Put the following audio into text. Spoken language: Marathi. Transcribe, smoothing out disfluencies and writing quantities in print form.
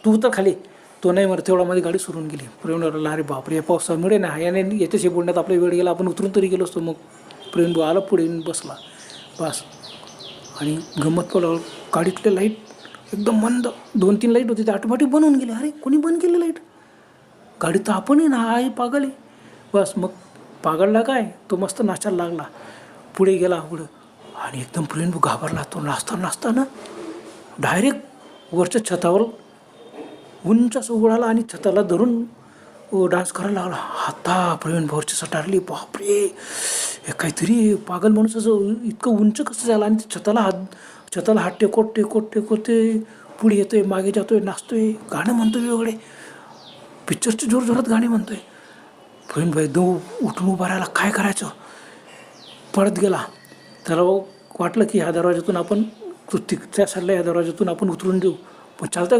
तू तर खाली. तो नाही मरत तेवढ्यामध्ये गाडी सुरून गेली. प्रवीण बोलला अरे बापरे या पावसामुळे ना याने याच्याशी बोलण्यात आपला वेळ गेला, आपण उतरून तरी गेलो असतो. मग प्रवीण भाऊ आला पुढे येऊन बसला बस. आणि गंमत पडलं गाडीतले लाईट एकदम मंद, 2-3 लाईट होती ते ऑटोमॅटिक बनवून गेले. अरे कोणी बंद केले लाईट? गाडी तर आपणही ना आहे पागल आहे. बस मग पागलला काय तो मस्त नाचायला लागला, पुढे गेला पुढं. आणि एकदम प्रवीण भाऊ घाबरला. तो नाचताना डायरेक्ट वरच्या छतावर उंच असं उघडाला आणि छताला धरून डान्स करायला लागला. आता प्रवीण भाऊची सटारली, बापरे हे काहीतरी पागल माणूस असं इतकं उंच कसं झालं. आणि छताला हात टेकोट ते पुढे येतोय मागे जातोय नाचतोय गाणं म्हणतोय वेगळे पिक्चरचे जोरात गाणे म्हणतोय. प्रवीण भाई उठून उभा राहिला, काय करायचं. पळत गेला. त्याला वाटलं की ह्या दरवाज्यातून आपण त्या साईडला या दरवाज्यातून आपण उतरून देऊ, पण चालता